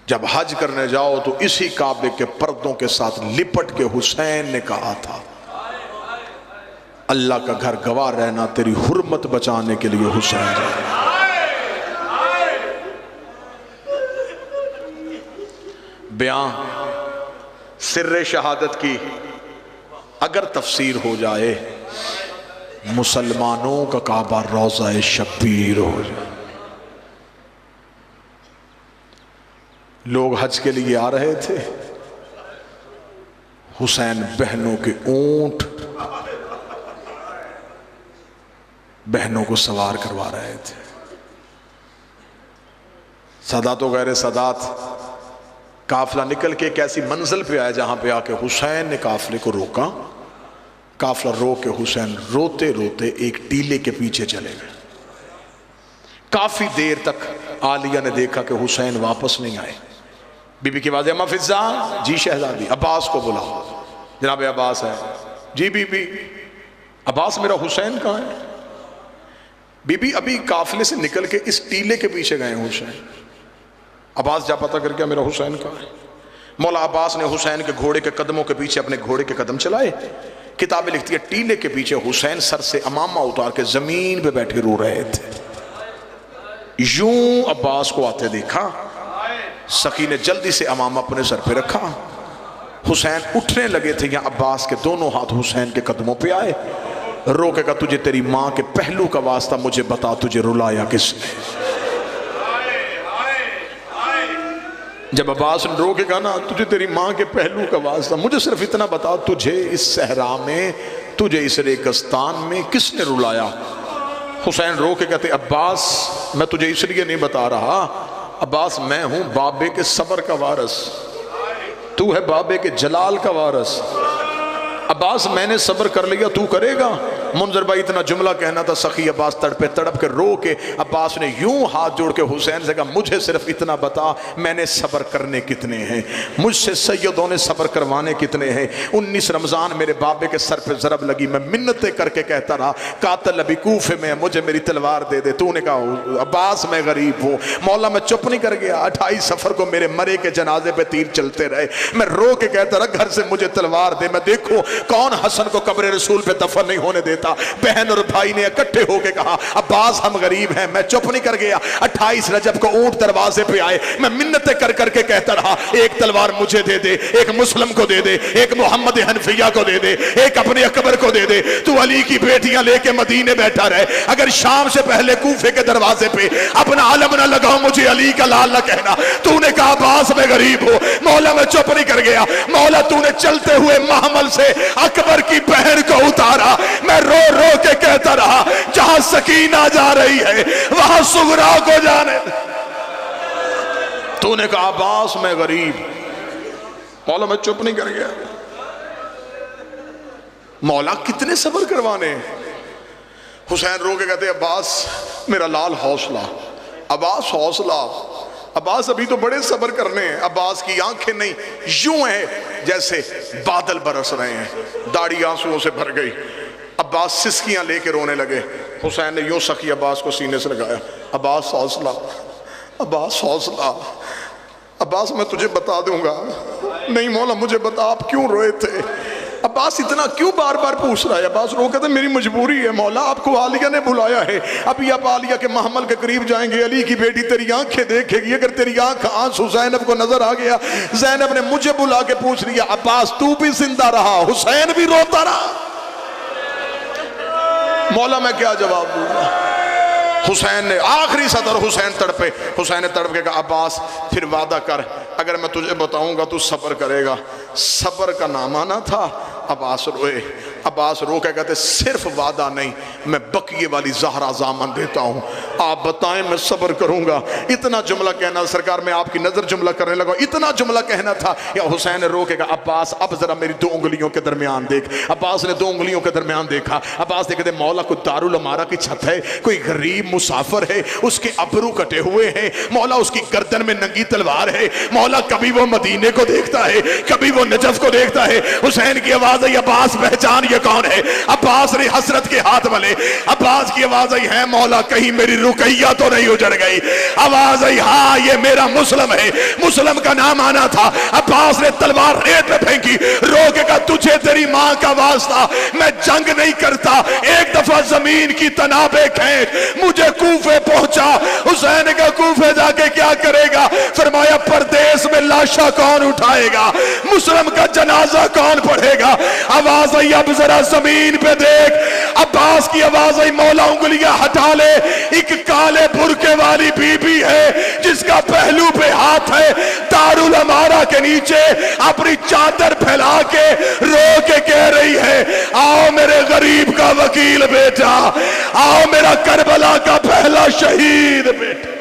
जब हज करने जाओ तो इसी काबे के पर्दों के साथ लिपट के हुसैन ने कहा था, अल्लाह का घर गवाह रहना तेरी हुर्मत बचाने के लिए हुसैन। बयां सिर्रे शहादत की अगर तफसीर हो जाए, मुसलमानों का काबा रोज़ा शब्बीर हो जाए। लोग हज के लिए आ रहे थे, हुसैन बहनों के ऊंट बहनों को सवार करवा रहे थे। सादात व गैर सादात काफिला निकल के एक ऐसी मंजिल पे आया जहां पे आके हुसैन ने काफिले को रोका। काफिला रोक के हुसैन रोते रोते एक टीले के पीछे चले गए। काफी देर तक आलिया ने देखा कि हुसैन वापस नहीं आए। बीबी की आवाज़, अम्मा फिजा, जी शहजादी, अब्बास को बुलाओ। जनाब अब्बास है। जी बीबी। अब्बास मेरा हुसैन कहाँ है? बीबी अभी काफिले से निकल के इस टीले के पीछे गए हुसैन। अब्बास जा पता कर क्या मेरा हुसैन कहाँ है? मौला अब्बास ने हुसैन के घोड़े के कदमों के पीछे अपने घोड़े के कदम चलाए। किताबें लिखती है टीले के पीछे हुसैन सर से अमामा उतार के जमीन पे बैठे रो रहे थे। यूं अब्बास को आते देखा, सखी ने जल्दी से अमामा अपने सर पे रखा। हुसैन उठने लगे थे, यहाँ अब्बास के दोनों हाथ हुसैन के कदमों पे आए। रोकेगा, तुझे तेरी माँ के पहलू का वास्ता मुझे बता, तुझे रुलाया किसने? जब अब्बास ने रोकेगा ना, तुझे तेरी माँ के पहलू का वास्ता, मुझे सिर्फ इतना बता, तुझे इस सहरा में, तुझे इस रेगिस्तान में किसने रुलाया? हुसैन रो के कहते, अब्बास मैं तुझे इसलिए नहीं बता रहा, अब्बास मैं हूं बाबे के सबर का वारस, तू है बाबे के जलाल का वारस। अब्बास मैंने सब्र कर लिया, तू करेगा? मुंजर भाई इतना जुमला कहना था, सखी अब्बास तड़पे तड़प के रो के अब्बास ने यूं हाथ जोड़ के हुसैन से कहा, मुझे सिर्फ इतना बता, मैंने सब्र करने कितने हैं? मुझसे सैयदों ने सब्र करवाने कितने हैं? 19 रमजान मेरे बाबे के सर पे जरब लगी, मैं मिन्नतें करके कहता रहा, कातिल अभी कूफे में, मुझे मेरी तलवार दे दे। तूने कहा अब्बास मैं गरीब हूँ। मौला मैं चुप नहीं कर गया। 28 सफर को मेरे मरे के जनाजे पे तीर चलते रहे, मैं रो के कहता रहा, घर से मुझे तलवार दे, मैं देखो कौन हसन को कब्र रसूल पे दफन नहीं होने देता। बहन और भाई ने इकट्ठे होकर कहा, अब्बास हम गरीब हैं। मैं चुप नहीं कर गया। 28 रजब को ऊंट दरवाजे पे आए, मैं मिन्नतें कर करके कहता रहा, एक तलवार मुझे दे दे, एक मुस्लिम को दे दे, एक मोहम्मद हनफिया को दे दे, एक अपने अकबर को दे दे। तू अली की बेटियां लेके मदीने बैठा रहे, अगर शाम से पहले कूफे के दरवाजे पे अपना आलम न लगाओ, मुझे अली का लाल न कहना। तूने कहा अब्बास मैं गरीब हूं। मौला मैं चुप नहीं कर गया। मौला तूने चलते हुए महमल से अकबर की बहन को उतारा। मैं रो रो के कहता रहा, जहां सकीना जा रही है वहां सुगरा को जाने। तूने कहा अब्बास मैं गरीब। मौला मैं चुप नहीं कर गया। मौला कितने सब्र करवाने। हुसैन रो के कहते, अब्बास मेरा लाल हौसला, अब्बास हौसला। अब्बास अभी तो बड़े सब्र करने हैं। अब्बास की आंखें नहीं यूं है जैसे बादल बरस रहे हैं, दाढ़ी आंसुओं से भर गई। अब्बास सिसकियां लेके रोने लगे। हुसैन ने यूं सखी अब्बास को सीने से लगाया, अब्बास हौसला, अब्बास हौसला। अब्बास मैं तुझे बता दूंगा। नहीं मौला मुझे बता, आप क्यों रोए थे? अब्बास इतना क्यों बार बार पूछ रहा है? अब्बास रो कहते मेरी मजबूरी है मौला, आपको आलिया ने बुलाया है। अभी आप आलिया के महमल के करीब जाएंगे, अली की बेटी तेरी आंखें देखेगी। अगर तेरी आंख आंसू जैनब को नजर आ गया, जैनब ने मुझे बुला के पूछ लिया, अब्बास तू भी जिंदा रहा, हुसैन भी रोता रहा। मौला मैं क्या जवाब दूंगा? हुसैन ने आखिरी सदर, हुसैन तड़पे। हुसैन ने तड़प के कहा, अब्बास फिर वादा कर, अगर मैं तुझे बताऊंगा तू सब्र करेगा। सब्र का नाम आना था। अब्बास रोए। अब्बास रो के कहते, सिर्फ वादा नहीं, मैं बकिए वाली जहरा जामन देता हूँ, आप बताएं मैं सब्र करूंगा। इतना जुमला कहना सरकार, मैं आपकी नजर जुमला करने लगा, इतना जुमला कहना था। या हुसैन ने रो के कहा, अब्बास अब जरा मेरी 2 उंगलियों के दरमियान देख। अब्बास ने 2 उंगलियों के दरमियान देखा। अब्बास ने कहते, मौला कोई दारुल अमारा की छत है, कोई गरीब मुसाफिर है, उसके अबरू कटे हुए हैं। मौला उसकी गर्दन में नंगी तलवार है। मौला कभी वो मदीने को देखता है, कभी वो नजफ को देखता है। हुसैन की आवाज है, अब्बास पहचान ये कौन है? अब्बास ने हसरत के हाथ वाले, अब्बास की आवाज आई, है मौला कहीं मेरी रुकैया तो नहीं उजड़ गई? आवाज आई, हाँ ये मेरा मुस्लिम है। मुस्लिम का नाम आना था। अब्बास ने तलवार रेत में फेंकी, रो के कहा तुझे तेरी मां का वास्ता, मैं जंग नहीं करता, एक दफा जमीन की तनाबे खींच, मुझे कूफे पहुंचा। हुसैन का कूफे जाके क्या करेगा? फरमाया परदेश में लाशा कौन उठाएगा, मुस्लिम का जनाजा कौन पढ़ेगा? आवाज आई, अब जरा जमीन पे देख। अब्बास की आवाज आई, मौला उंगलियां हटा ले, एक काले बुरके वाली बीबी है जिसका पहलू पे हाथ है, दारुल अमारा के नीचे अपनी चादर फैला के रो के कह रही है, आओ मेरे गरीब का वकील बेटा, आओ मेरा करबला का पहला शहीद बेटा।